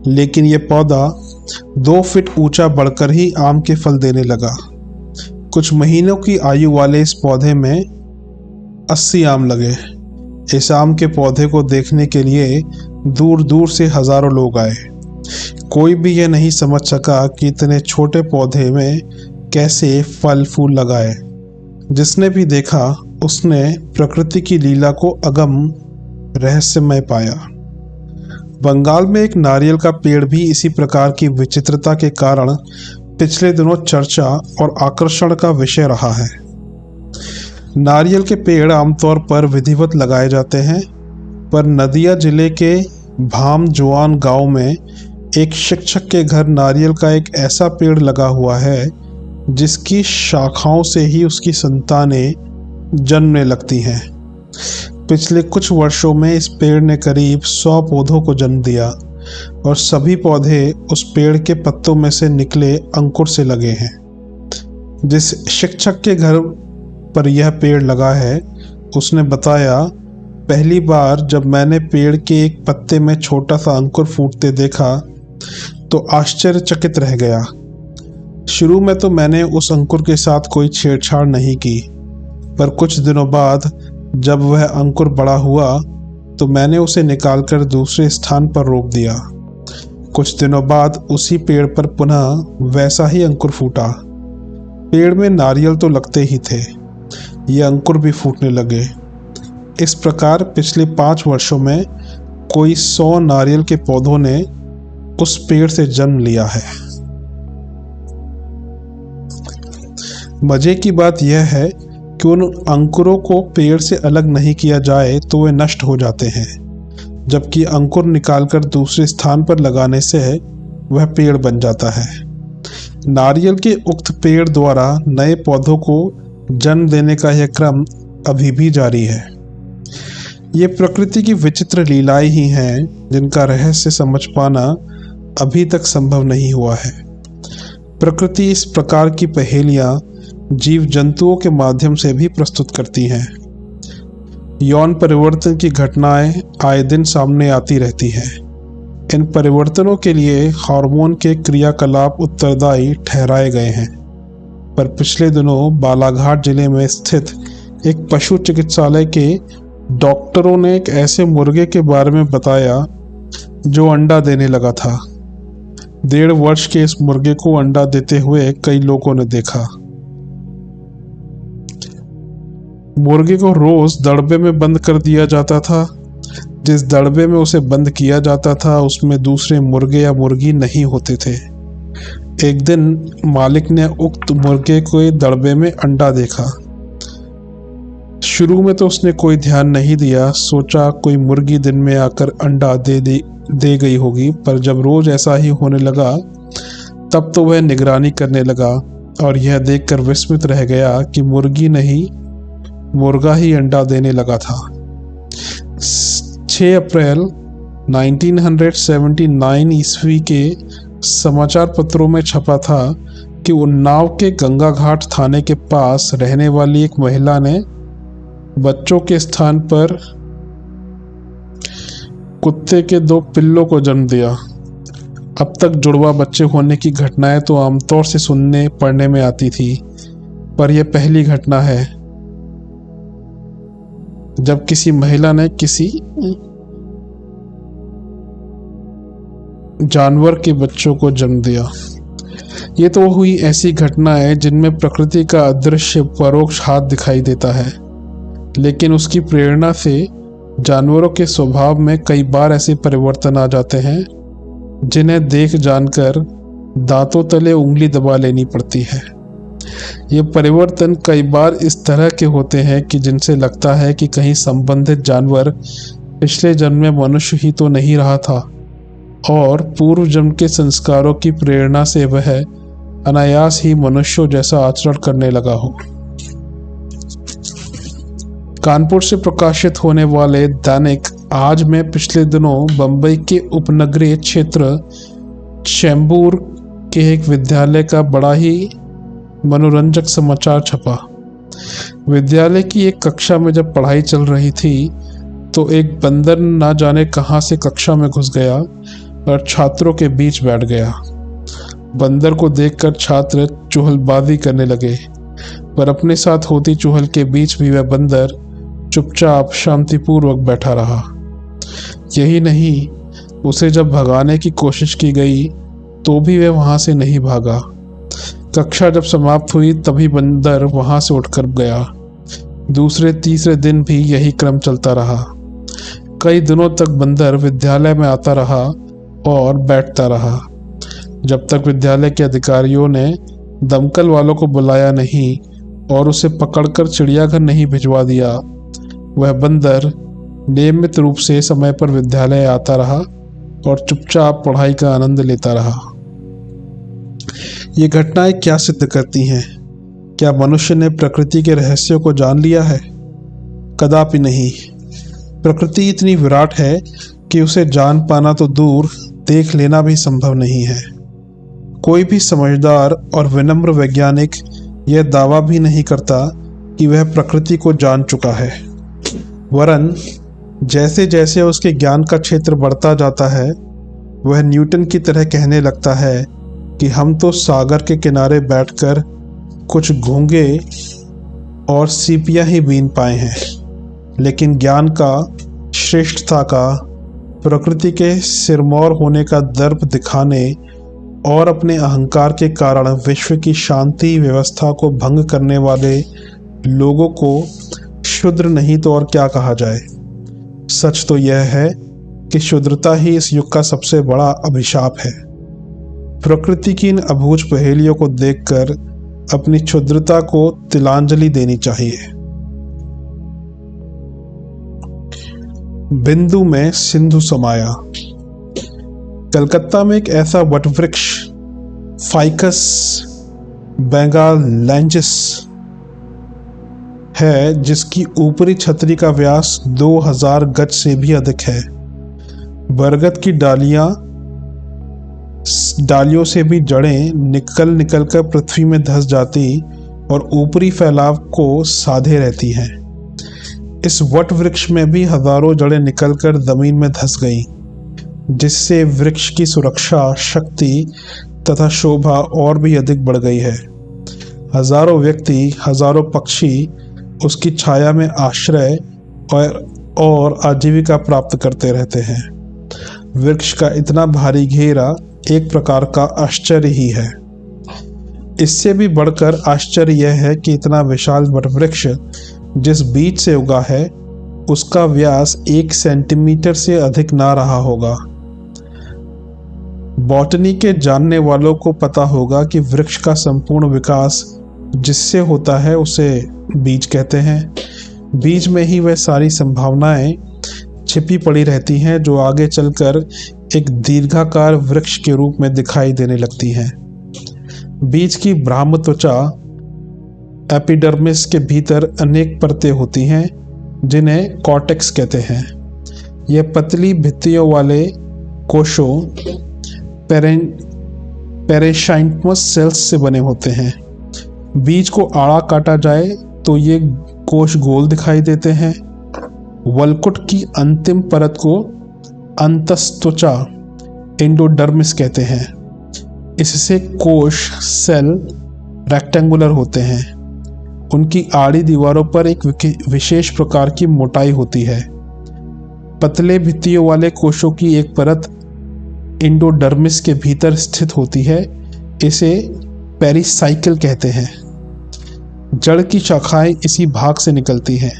लेकिन यह पौधा 2 फीट ऊंचा बढ़कर ही आम के फल देने लगा। कुछ महीनों की आयु वाले इस पौधे में 80 आम लगे। इस आम के पौधे को देखने के लिए दूर दूर से हजारों लोग आए। कोई भी यह नहीं समझ सका कि इतने छोटे पौधे में कैसे फल फूल लगाए। जिसने भी देखा उसने प्रकृति की लीला को अगम रहस्यमय पाया। बंगाल में एक नारियल का पेड़ भी इसी प्रकार की विचित्रता के कारण पिछले दिनों चर्चा और आकर्षण का विषय रहा है। नारियल के पेड़ आमतौर पर विधिवत लगाए जाते हैं, पर नदिया जिले के भामजोआन गांव में एक शिक्षक के घर नारियल का एक ऐसा पेड़ लगा हुआ है जिसकी शाखाओं से ही उसकी संतानें जन्मने लगती हैं। पिछले कुछ वर्षों में इस पेड़ ने करीब 100 पौधों को जन्म दिया और सभी पौधे उस पेड़ के पत्तों में से निकले अंकुर से लगे हैं। जिस शिक्षक के घर पर यह पेड़ लगा है उसने बताया, पहली बार जब मैंने पेड़ के एक पत्ते में छोटा सा अंकुर फूटते देखा तो आश्चर्यचकित रह गया। शुरू में तो मैंने उस अंकुर के साथ कोई छेड़छाड़ नहीं की, पर कुछ दिनों बाद जब वह अंकुर बड़ा हुआ तो मैंने उसे निकालकर दूसरे स्थान पर रोप दिया। कुछ दिनों बाद उसी पेड़ पर पुनः वैसा ही अंकुर फूटा। पेड़ में नारियल तो लगते ही थे, ये अंकुर भी फूटने लगे। इस प्रकार पिछले 5 वर्षों में कोई 100 नारियल के पौधों ने उस पेड़ से जन्म लिया है। मजे की बात यह है कि उन अंकुरों को पेड़ से अलग नहीं किया जाए तो वे नष्ट हो जाते हैं, जबकि अंकुर निकालकर दूसरे स्थान पर लगाने से वह पेड़ बन जाता है। नारियल के उक्त पेड़ द्वारा नए पौधों को जन्म देने का यह क्रम अभी भी जारी है। ये प्रकृति की विचित्र लीलाएं ही हैं जिनका रहस्य समझ पाना अभी तक संभव नहीं हुआ है। प्रकृति इस प्रकार की पहेलियां जीव जंतुओं के माध्यम से भी प्रस्तुत करती हैं। यौन परिवर्तन की घटनाएं आए दिन सामने आती रहती हैं। इन परिवर्तनों के लिए हार्मोन के क्रियाकलाप उत्तरदायी ठहराए गए हैं, पर पिछले दिनों बालाघाट जिले में स्थित एक पशु चिकित्सालय के डॉक्टरों ने एक ऐसे मुर्गे के बारे में बताया जो अंडा देने लगा था। 1.5 वर्ष के इस मुर्गे को अंडा देते हुए कई लोगों ने देखा। मुर्गे को रोज दड़बे में बंद कर दिया जाता था। जिस दड़बे में उसे बंद किया जाता था उसमें दूसरे मुर्गे या मुर्गी नहीं होते थे। एक दिन मालिक ने उक्त मुर्गे को दड़बे में अंडा देखा। शुरू में तो उसने कोई ध्यान नहीं दिया, सोचा कोई मुर्गी दिन में आकर अंडा दे गई होगी, पर जब रोज ऐसा ही होने लगा तब तो वह निगरानी करने लगा और यह देखकर विस्मित रह गया कि मुर्गी नहीं मुर्गा ही अंडा देने लगा था। 6 अप्रैल 1979 ईस्वी के समाचार पत्रों में छपा था कि उन्नाव के गंगा घाट थाने के पास रहने वाली एक महिला ने बच्चों के स्थान पर कुत्ते के 2 पिल्लों को जन्म दिया। अब तक जुड़वा बच्चे होने की घटनाएं तो आमतौर से सुनने पढ़ने में आती थी, पर यह पहली घटना है जब किसी महिला ने किसी जानवर के बच्चों को जन्म दिया। ये तो हुई ऐसी घटनाएं जिनमें प्रकृति का अदृश्य परोक्ष हाथ दिखाई देता है, लेकिन उसकी प्रेरणा से जानवरों के स्वभाव में कई बार ऐसे परिवर्तन आ जाते हैं जिन्हें देख जानकर दांतों तले उंगली दबा लेनी पड़ती है। ये परिवर्तन कई बार इस तरह के होते हैं कि जिनसे लगता है कि कहीं संबंधित जानवर पिछले जन्म में मनुष्य ही तो नहीं रहा था और पूर्व जन्म के संस्कारों की प्रेरणा से वह अनायास ही मनुष्यों जैसा आचरण करने लगा हो। कानपुर से प्रकाशित होने वाले दैनिक आज में पिछले दिनों बंबई के उपनगरीय क्षेत्र चेंबूर के एक विद्यालय का बड़ा ही मनोरंजक समाचार छपा। विद्यालय की एक कक्षा में जब पढ़ाई चल रही थी तो एक बंदर ना जाने कहां से कक्षा में घुस गया और छात्रों के बीच बैठ गया। बंदर को देखकर छात्र चुहलबाजी करने लगे, पर अपने साथ होती चुहल के बीच भी वह बंदर चुपचाप शांतिपूर्वक बैठा रहा। यही नहीं, उसे जब भगाने की कोशिश की गई तो भी वह वहां से नहीं भागा। कक्षा जब समाप्त हुई तभी बंदर वहां से उठकर गया। दूसरे तीसरे दिन भी यही क्रम चलता रहा। कई दिनों तक बंदर विद्यालय में आता रहा और बैठता रहा, जब तक विद्यालय के अधिकारियों ने दमकल वालों को बुलाया नहीं और उसे पकड़कर चिड़ियाघर नहीं भिजवा दिया। वह बंदर नियमित रूप से समय पर विद्यालय आता रहा और चुपचाप पढ़ाई का आनंद लेता रहा। ये घटनाएं क्या सिद्ध करती हैं? क्या मनुष्य ने प्रकृति के रहस्यों को जान लिया है? कदापि नहीं। प्रकृति इतनी विराट है कि उसे जान पाना तो दूर, देख लेना भी संभव नहीं है। कोई भी समझदार और विनम्र वैज्ञानिक यह दावा भी नहीं करता कि वह प्रकृति को जान चुका है। वरन जैसे जैसे उसके ज्ञान का क्षेत्र बढ़ता जाता है, वह न्यूटन की तरह कहने लगता है कि हम तो सागर के किनारे बैठकर कुछ घोंगे और सीपियां ही बीन पाए हैं, लेकिन ज्ञान का, श्रेष्ठता का, प्रकृति के सिरमौर होने का दर्प दिखाने और अपने अहंकार के कारण विश्व की शांति व्यवस्था को भंग करने वाले लोगों को शूद्र नहीं तो और क्या कहा जाए। सच तो यह है कि शूद्रता ही इस युग का सबसे बड़ा अभिशाप है। प्रकृति की इन अबूझ पहेलियों को देखकर अपनी क्षुद्रता को तिलांजलि देनी चाहिए। बिंदु में सिंधु समाया। कलकत्ता में एक ऐसा वटवृक्ष फाइकस बेंगालेंजिस है जिसकी ऊपरी छतरी का व्यास 2000 गज से भी अधिक है। बरगद की डालियों से भी जड़ें निकल कर पृथ्वी में धंस जाती और ऊपरी फैलाव को साधे रहती हैं। इस वट वृक्ष में भी हजारों जड़ें निकलकर जमीन में धंस गईं, जिससे वृक्ष की सुरक्षा, शक्ति तथा शोभा और भी अधिक बढ़ गई है। हजारों व्यक्ति, हजारों पक्षी उसकी छाया में आश्रय और आजीविका प्राप्त करते रहते हैं। वृक्ष का इतना भारी घेरा एक प्रकार का आश्चर्य ही है। इससे भी बढ़कर आश्चर्य यह है कि इतना विशाल वटवृक्ष जिस बीज से उगा है उसका व्यास 1 सेंटीमीटर से अधिक ना रहा होगा। बॉटनी के जानने वालों को पता होगा कि वृक्ष का संपूर्ण विकास जिससे होता है उसे बीज कहते हैं। बीज में ही वह सारी संभावनाएं छिपी पड़ी रहती हैं जो आगे चलकर एक दीर्घाकार वृक्ष के रूप में दिखाई देने लगती हैं। बीज की ब्राह्म त्वचा एपिडर्मिस के भीतर अनेक परतें होती हैं जिन्हें कॉर्टेक्स कहते हैं। यह पतली भित्तियों वाले कोशों पेरेशाइंटमस सेल्स से बने होते हैं। बीज को आड़ा काटा जाए तो ये कोश गोल दिखाई देते हैं। वलकुट की अंतिम परत को अंतस्त्वचा एंडोडर्मिस कहते हैं। इससे कोश सेल रेक्टेंगुलर होते हैं। उनकी आड़ी दीवारों पर एक विशेष प्रकार की मोटाई होती है। पतले भित्तियों वाले कोशों की एक परत एंडोडर्मिस के भीतर स्थित होती है। इसे पेरिसाइकिल कहते हैं। जड़ की शाखाएं इसी भाग से निकलती हैं।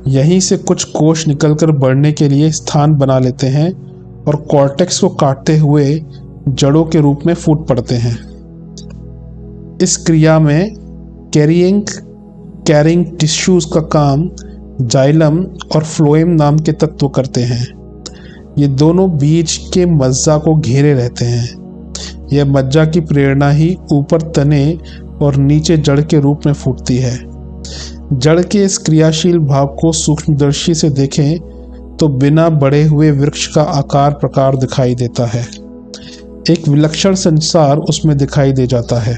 यहीं से कुछ कोश निकलकर बढ़ने के लिए स्थान बना लेते हैं और कॉर्टेक्स को काटते हुए जड़ों के रूप में फूट पड़ते हैं। इस क्रिया में कैरिंग टिश्यूज का काम जाइलम और फ्लोएम नाम के तत्व करते हैं। ये दोनों बीज के मज्जा को घेरे रहते हैं। यह मज्जा की प्रेरणा ही ऊपर तने और नीचे जड़ के रूप में फूटती है। जड़ के इस क्रियाशील भाग को सूक्ष्मदर्शी से देखें तो बिना बढ़े हुए वृक्ष का आकार प्रकार दिखाई देता है। एक विलक्षण संसार उसमें दिखाई दे जाता है।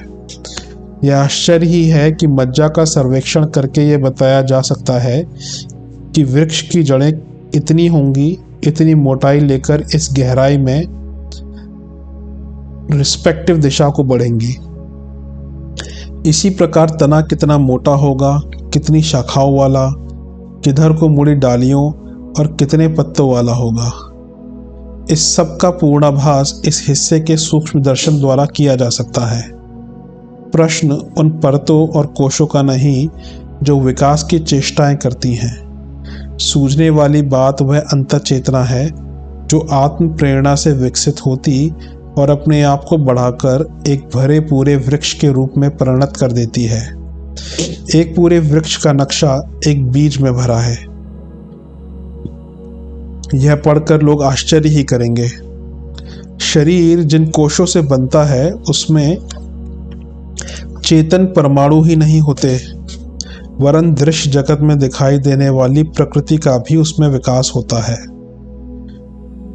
यह आश्चर्य ही है कि मज्जा का सर्वेक्षण करके यह बताया जा सकता है कि वृक्ष की जड़ें इतनी होंगी, इतनी मोटाई लेकर इस गहराई में रिस्पेक्टिव दिशा को बढ़ेंगी। इसी प्रकार तना कितना मोटा होगा, कितनी शाखाओं वाला, किधर को मुड़ी डालियों और कितने पत्तों वाला होगा। इस सब का पूर्णाभास इस हिस्से के सूक्ष्म दर्शन द्वारा किया जा सकता है। प्रश्न उन परतों और कोशों का नहीं जो विकास की चेष्टाएं करती हैं। सूझने वाली बात वह अंतःचेतना है जो आत्म प्रेरणा से विकसित होती और अपने आप को बढ़ाकर एक भरे पूरे वृक्ष के रूप में परिणत कर देती है। एक पूरे वृक्ष का नक्शा एक बीज में भरा है। यह पढ़कर लोग आश्चर्य ही करेंगे। शरीर जिन कोशों से बनता है उसमें चेतन परमाणु ही नहीं होते, वरन दृश्य जगत में दिखाई देने वाली प्रकृति का भी उसमें विकास होता है।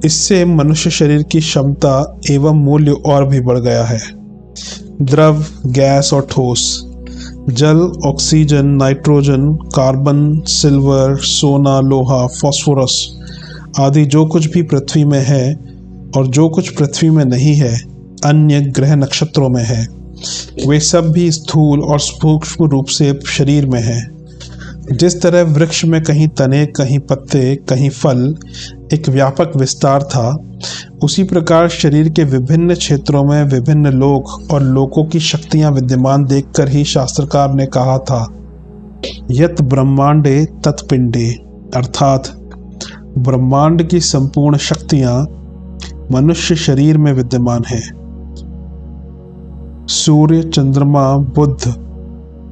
इससे मनुष्य शरीर की क्षमता एवं मूल्य और भी बढ़ गया है। द्रव, गैस और ठोस, जल, ऑक्सीजन, नाइट्रोजन, कार्बन, सिल्वर, सोना, लोहा, फास्फोरस आदि जो कुछ भी पृथ्वी में है और जो कुछ पृथ्वी में नहीं है, अन्य ग्रह नक्षत्रों में है, वे सब भी स्थूल और सूक्ष्म रूप से शरीर में है। जिस तरह वृक्ष में कहीं तने, कहीं पत्ते, कहीं फल, एक व्यापक विस्तार था, उसी प्रकार शरीर के विभिन्न क्षेत्रों में विभिन्न लोक और लोकों की शक्तियां विद्यमान देखकर ही शास्त्रकार ने कहा था, यत ब्रह्मांडे तत्पिंडे, अर्थात ब्रह्मांड की संपूर्ण शक्तियां मनुष्य शरीर में विद्यमान है। सूर्य, चंद्रमा, बुध,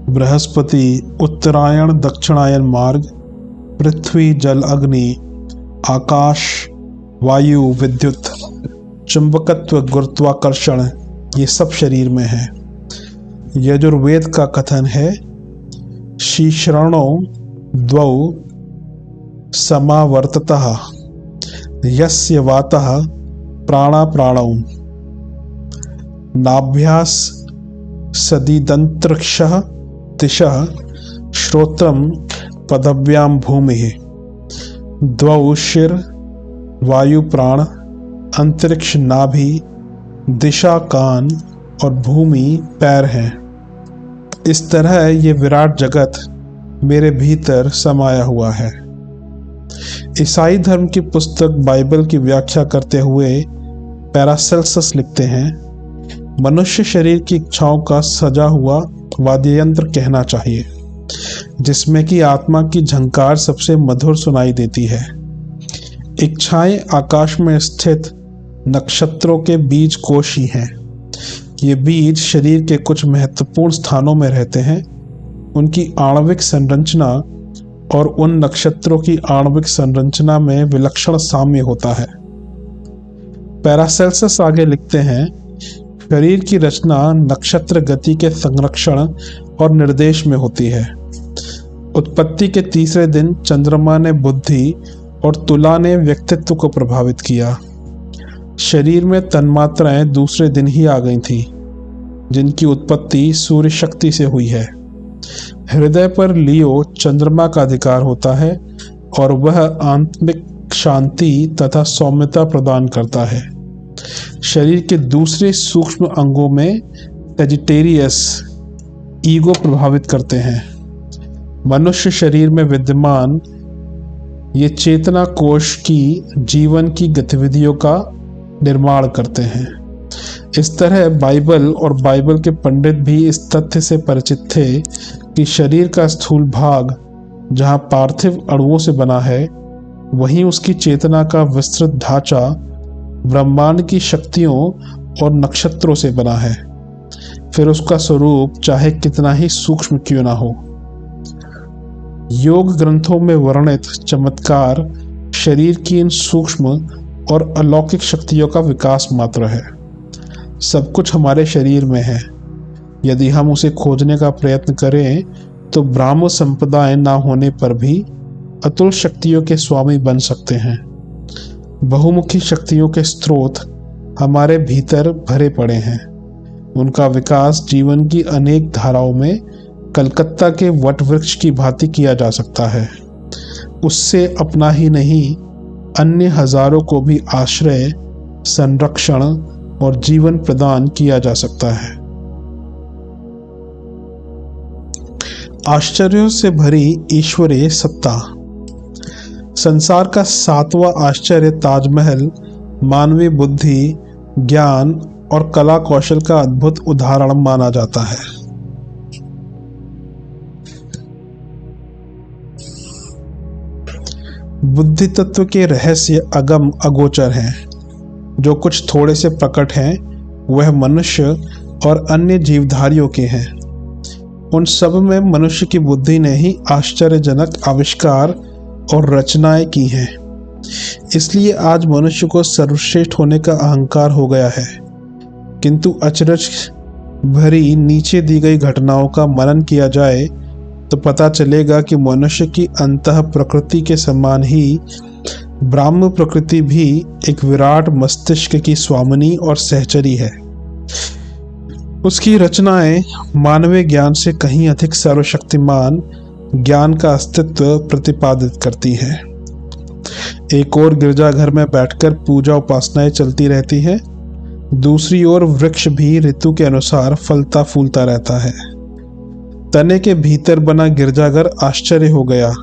बृहस्पति, उत्तरायण दक्षिणायन मार्ग, पृथ्वी, जल, अग्नि, आकाश, वायु, विद्युत, चुंबकत्व, गुरुत्वाकर्षण, ये सब शरीर में है। यजुर्वेद का कथन है, शीर्षणो द्वौ समावर्ततः यस्य वातः प्राणा प्राणौ नाभ्यास सदीदंतरिक्षः दिशः श्रोत्रम पदव्याम भूमिः द्वौ शिर वायु प्राण, अंतरिक्ष नाभि, दिशा कान और भूमि पैर हैं। इस तरह ये विराट जगत मेरे भीतर समाया हुआ है। ईसाई धर्म की पुस्तक बाइबल की व्याख्या करते हुए पैरासेल्सस लिखते हैं, मनुष्य शरीर की इच्छाओं का सजा हुआ वाद्ययंत्र कहना चाहिए, जिसमें कि आत्मा की झंकार सबसे मधुर सुनाई देती है। इच्छाएं आकाश में स्थित नक्षत्रों के बीज कोश ही हैं। ये बीज शरीर के कुछ महत्वपूर्ण स्थानों में रहते हैं। उनकी आणविक संरचना और उन नक्षत्रों की आणविक संरचना में विलक्षण साम्य होता है। पैरासेल्सस आगे लिखते हैं, शरीर की रचना नक्षत्र गति के संरक्षण और निर्देश में होती है। उत्पत्ति के तीसरे दिन चंद्रमा ने बुद्धि और तुला ने व्यक्तित्व को प्रभावित किया। शरीर में तन्मात्राएं दूसरे दिन ही आ गई थी, जिनकी उत्पत्ति सूर्य शक्ति से हुई है। हृदय पर लियो चंद्रमा का अधिकार होता है और वह आंतरिक शांति तथा सौम्यता प्रदान करता है। शरीर के दूसरे सूक्ष्म अंगों में सेजिटेरियस ईगो प्रभावित करते हैं। मनुष्य शरीर में विद्यमान ये चेतना कोश की जीवन की गतिविधियों का निर्माण करते हैं। इस तरह बाइबल और बाइबल के पंडित भी इस तथ्य से परिचित थे कि शरीर का स्थूल भाग जहाँ पार्थिव अणुओं से बना है, वहीं उसकी चेतना का विस्तृत ढांचा ब्रह्मांड की शक्तियों और नक्षत्रों से बना है, फिर उसका स्वरूप चाहे कितना ही सूक्ष्म क्यों ना हो। योग ग्रंथों में वर्णित चमत्कार शरीर की इन सूक्ष्म और अलौकिक शक्तियों का विकास मात्र है। सब कुछ हमारे शरीर में है। यदि हम उसे खोजने का प्रयत्न करें तो ब्राह्म संप्रदाय ना होने पर भी अतुल शक्तियों के स्वामी बन सकते हैं। बहुमुखी शक्तियों के स्रोत हमारे भीतर भरे पड़े हैं। उनका विकास जीवन की अनेक धाराओं में कलकत्ता के वट वृक्ष की भांति किया जा सकता है। उससे अपना ही नहीं, अन्य हजारों को भी आश्रय, संरक्षण और जीवन प्रदान किया जा सकता है। आश्चर्यों से भरी ईश्वरीय सत्ता। संसार का 7वां आश्चर्य ताजमहल मानवीय बुद्धि, ज्ञान और कला कौशल का अद्भुत उदाहरण माना जाता है। बुद्धि तत्व के रहस्य अगम अगोचर हैं। जो कुछ थोड़े से प्रकट हैं वह मनुष्य और अन्य जीवधारियों के हैं। उन सब में मनुष्य की बुद्धि ने ही आश्चर्यजनक आविष्कार और रचनाएं की हैं। इसलिए आज मनुष्य को सर्वश्रेष्ठ होने का अहंकार हो गया है। किंतु अचरज भरी नीचे दी गई घटनाओं का मनन किया जाए तो पता चलेगा कि मनुष्य की अंतः प्रकृति के समान ही ब्राह्म प्रकृति भी एक विराट मस्तिष्क की स्वामिनी और सहचरी है। उसकी रचनाएं मानवीय ज्ञान से कहीं अधिक सर्वशक्तिमान ज्ञान का अस्तित्व प्रतिपादित करती हैं। एक ओर गिरजाघर में बैठकर पूजा उपासनाएं चलती रहती हैं, दूसरी ओर वृक्ष भी ऋतु के अनुसार फलता फूलता रहता है। तने के भीतर बना गिरजाघर आश्चर्य हो गया,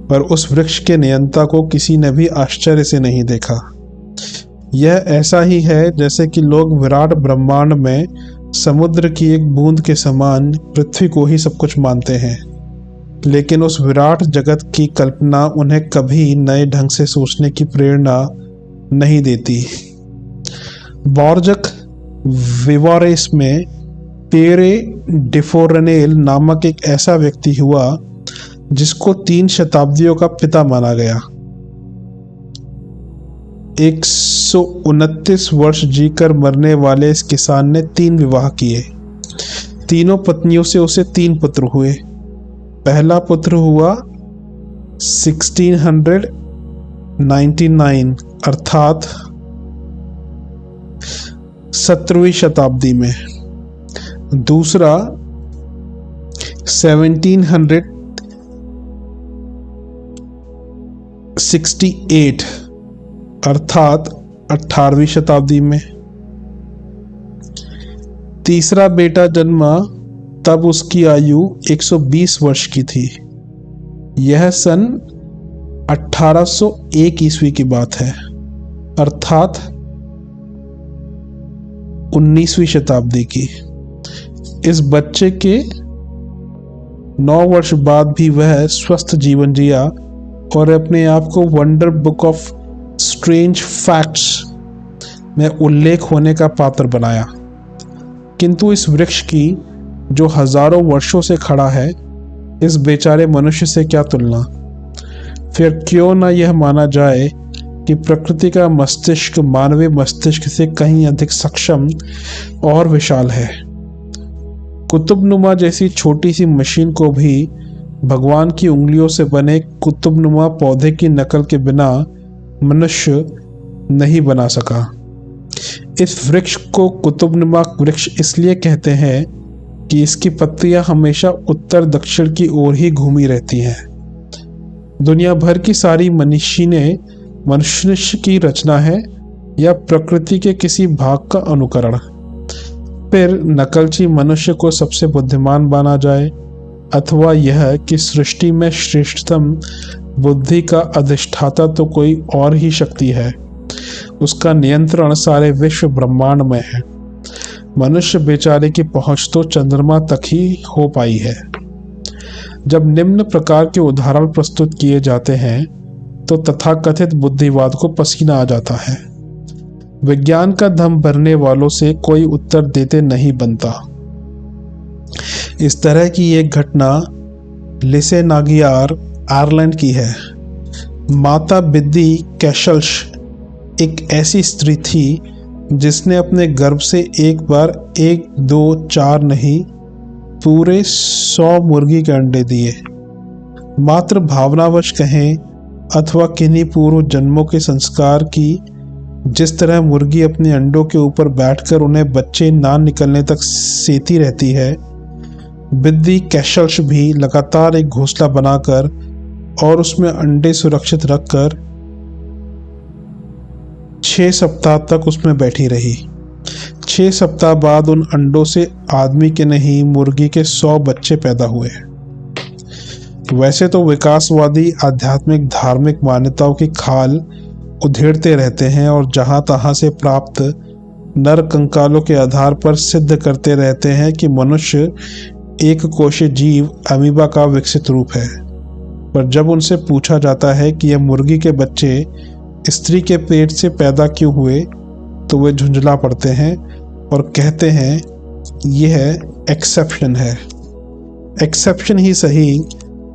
पर उस वृक्ष के नियंता को किसी ने भी आश्चर्य से नहीं देखा। यह ऐसा ही है जैसे कि लोग विराट ब्रह्मांड में समुद्र की एक बूंद के समान पृथ्वी को ही सब कुछ मानते हैं, लेकिन उस विराट जगत की कल्पना उन्हें कभी नए ढंग से सोचने की प्रेरणा नहीं देती। बॉर्जक विवोरेस में पेरे डिफोरनेल नामक एक ऐसा व्यक्ति हुआ जिसको 3 शताब्दियों का पिता माना गया। 129 वर्ष जीकर मरने वाले इस किसान ने 3 विवाह किए। तीनों पत्नियों से उसे 3 पुत्र हुए। पहला पुत्र हुआ 1699 अर्थात 17वीं शताब्दी में, दूसरा 1768 अर्थात 18वीं शताब्दी में, तीसरा बेटा जन्मा तब उसकी आयु 120 वर्ष की थी। यह सन 1801 ईस्वी की बात है, अर्थात 19वीं शताब्दी की। इस बच्चे के 9 वर्ष बाद भी वह स्वस्थ जीवन जिया और अपने आप को wonder book of strange facts में उल्लेख होने का पात्र बनाया। किंतु इस वृक्ष की जो हजारों वर्षों से खड़ा है, इस बेचारे मनुष्य से क्या तुलना। फिर क्यों न यह माना जाए कि प्रकृति का मस्तिष्क मानवीय मस्तिष्क से कहीं अधिक सक्षम और विशाल है। कुतुबनुमा जैसी छोटी सी मशीन को भी भगवान की उंगलियों से बने कुतुबनुमा पौधे की नकल के बिना मनुष्य नहीं बना सका। इस वृक्ष को कुतुबनुमा वृक्ष इसलिए कहते हैं कि इसकी पत्तियां हमेशा उत्तर दक्षिण की ओर ही घूमी रहती हैं। दुनिया भर की सारी मशीनें मनुष्य की रचना है या प्रकृति के किसी भाग का अनुकरण। फिर नकलची मनुष्य को सबसे बुद्धिमान माना जाए, अथवा यह कि सृष्टि में श्रेष्ठतम बुद्धि का अधिष्ठाता तो कोई और ही शक्ति है, उसका नियंत्रण सारे विश्व ब्रह्मांड में है। मनुष्य बेचारे की पहुंच तो चंद्रमा तक ही हो पाई है। जब निम्न प्रकार के उदाहरण प्रस्तुत किए जाते हैं तो तथाकथित बुद्धिवाद को पसीना आ जाता है। विज्ञान का दम भरने वालों से कोई उत्तर देते नहीं बनता। इस तरह की एक घटना लिसे नागियार आयरलैंड की है। माता बिद्दी कैशल्श एक ऐसी स्त्री थी जिसने अपने गर्भ से एक बार 1, 2, 4 नहीं पूरे 100 मुर्गी के अंडे दिए। मात्र भावनावश कहें अथवा किन्हीं पूर्व जन्मों के संस्कार की, जिस तरह मुर्गी अपने अंडों के ऊपर बैठकर उन्हें बच्चे ना निकलने तक सेती रहती है, बिद्दी कैशल्श भी लगातार एक घोंसला बनाकर और उसमें अंडे सुरक्षित रखकर 6 सप्ताह तक उसमें बैठी रही। 6 सप्ताह बाद उन अंडों से आदमी के नहीं मुर्गी के 100 बच्चे पैदा हुए। वैसे तो विकासवादी आध्यात्मिक धार्मिक मान्यताओं की खाल उधेड़ते रहते हैं और जहां तहां से प्राप्त नर कंकालों के आधार पर सिद्ध करते रहते हैं कि मनुष्य एक कोशीय जीव अमीबा का विकसित रूप है। पर जब उनसे पूछा जाता है कि यह मुर्गी के बच्चे स्त्री के पेट से पैदा क्यों हुए, तो वे झुंझला पड़ते हैं और कहते हैं यह एक्सेप्शन है। एक्सेप्शन ही सही,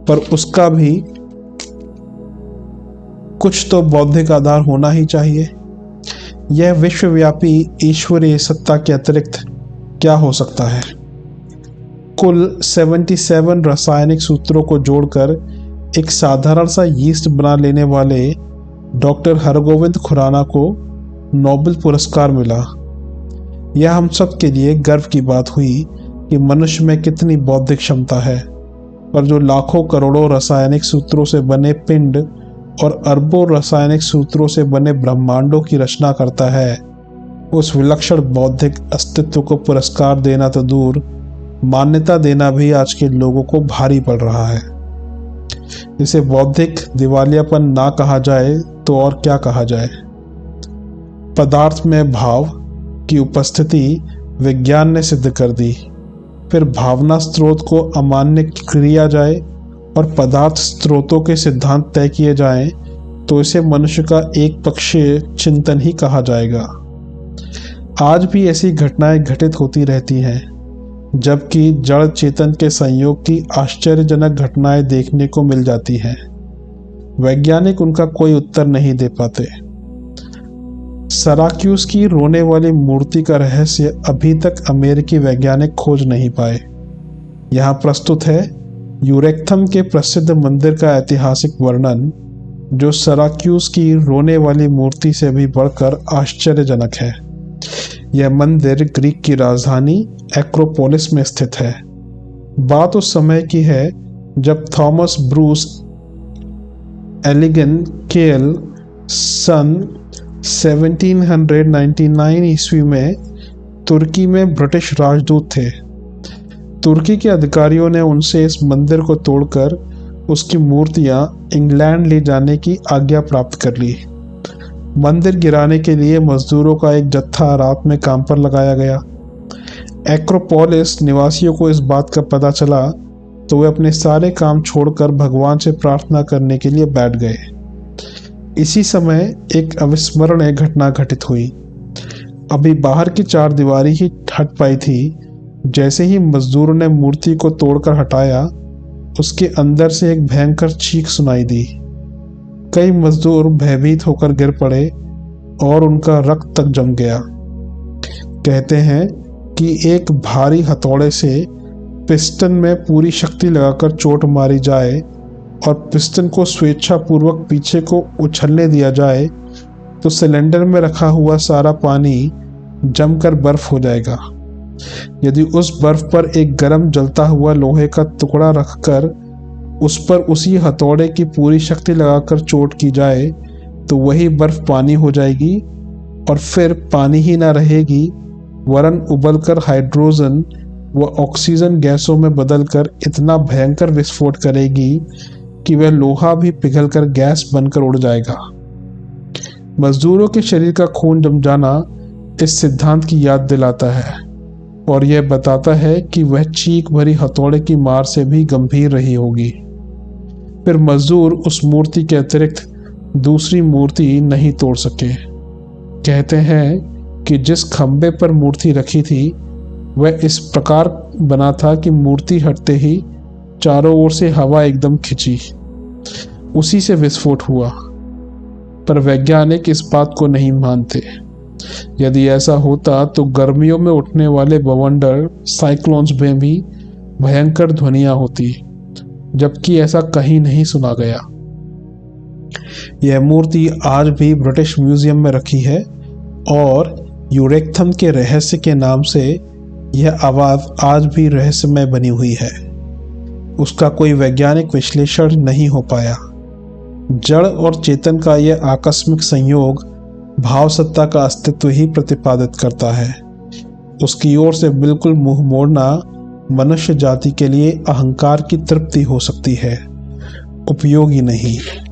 पर उसका भी कुछ तो बौद्धिक आधार होना ही चाहिए। यह विश्वव्यापी ईश्वरीय सत्ता के अतिरिक्त क्या हो सकता है? कुल 77 रासायनिक सूत्रों को जोड़कर एक साधारण सा यीस्ट बना लेने वाले डॉक्टर हरगोविंद खुराना को नोबेल पुरस्कार मिला। यह हम सब के लिए गर्व की बात हुई कि मनुष्य में कितनी बौद्धिक क्षमता है, पर जो लाखों करोड़ों रासायनिक सूत्रों से बने पिंड और अरबों रासायनिक सूत्रों से बने ब्रह्मांडों की रचना करता है, उस विलक्षण बौद्धिक अस्तित्व को पुरस्कार देना तो दूर, मान्यता देना भी आज के लोगों को भारी पड़ रहा है। इसे बौद्धिक दिवालियापन ना कहा जाए तो और क्या कहा जाए? पदार्थ में भाव की उपस्थिति विज्ञान ने सिद्ध कर दी, फिर भावना स्रोत को अमान्य किया जाए और पदार्थ स्रोतों के सिद्धांत तय किए जाएं, तो इसे मनुष्य का एक पक्षीय चिंतन ही कहा जाएगा। आज भी ऐसी घटनाएं घटित होती रहती हैं, जबकि जड़ चेतन के संयोग की आश्चर्यजनक घटनाएं देखने को मिल जाती हैं। वैज्ञानिक उनका कोई उत्तर नहीं दे पाते। सराक्यूस की रोने वाली मूर्ति का रहस्य अभी तक अमेरिकी वैज्ञानिक खोज नहीं पाए। यहाँ प्रस्तुत है यूरेक्थम के प्रसिद्ध मंदिर का ऐतिहासिक वर्णन, जो सराक्यूस की रोने वाली मूर्ति से भी बढ़कर आश्चर्यजनक है। यह मंदिर ग्रीक की राजधानी एक्रोपोलिस में स्थित है। बात उस समय की है जब थॉमस ब्रूस एलिगन केल सन 1799 ईस्वी में तुर्की में ब्रिटिश राजदूत थे। तुर्की के अधिकारियों ने उनसे इस मंदिर को तोड़कर उसकी मूर्तियां इंग्लैंड ले जाने की आज्ञा प्राप्त कर ली। मंदिर गिराने के लिए मजदूरों का एक जत्था रात में काम पर लगाया गया। एक्रोपोलिस निवासियों को इस बात का पता चला तो वे अपने सारे काम छोड़कर भगवान से प्रार्थना करने के लिए बैठ गए। इसी समय एक अविस्मरणीय घटना घटित हुई। अभी बाहर की चारदीवारी ही हट पाई थी, जैसे ही मजदूरों ने मूर्ति को तोड़कर हटाया, उसके अंदर से एक भयंकर चीख सुनाई दी। कई मजदूर भयभीत होकर गिर पड़े और उनका रक्त तक जम गया। कहते हैं कि एक भारी हथौड़े से पिस्टन में पूरी शक्ति लगाकर चोट मारी जाए और पिस्टन को स्वेच्छापूर्वक पीछे को उछलने दिया जाए तो सिलेंडर में रखा हुआ सारा पानी जमकर बर्फ हो जाएगा। यदि उस बर्फ पर एक गर्म जलता हुआ लोहे का टुकड़ा रखकर उस पर उसी हथौड़े की पूरी शक्ति लगाकर चोट की जाए तो वही बर्फ पानी हो जाएगी और फिर पानी ही ना रहेगी, वरन उबलकर हाइड्रोजन व ऑक्सीजन गैसों में बदलकर इतना भयंकर विस्फोट करेगी कि वह लोहा भी पिघलकर गैस बनकर उड़ जाएगा। मजदूरों के शरीर का खून जम जाना इस सिद्धांत की याद दिलाता है और यह बताता है कि वह चीख भरी हथौड़े की मार से भी गंभीर रही होगी। फिर मजदूर उस मूर्ति के अतिरिक्त दूसरी मूर्ति नहीं तोड़ सके। कहते हैं कि जिस खंबे पर मूर्ति रखी थी वह इस प्रकार बना था कि मूर्ति हटते ही चारों ओर से हवा एकदम खिंची, उसी से विस्फोट हुआ। पर वैज्ञानिक इस बात को नहीं मानते। यदि ऐसा होता तो गर्मियों में उठने वाले बवंडर साइक्लोन्स में भी भयंकर ध्वनियां होती, जबकि ऐसा कहीं नहीं सुना गया। यह मूर्ति आज भी ब्रिटिश म्यूजियम में रखी है और यूरेक्थम के रहस्य के नाम से यह आवाज आज भी रहस्यमय बनी हुई है। उसका कोई वैज्ञानिक विश्लेषण नहीं हो पाया। जड़ और चेतन का यह आकस्मिक संयोग भाव सत्ता का अस्तित्व ही प्रतिपादित करता है। उसकी ओर से बिल्कुल मुंह मोड़ना मनुष्य जाति के लिए अहंकार की तृप्ति हो सकती है, उपयोगी नहीं।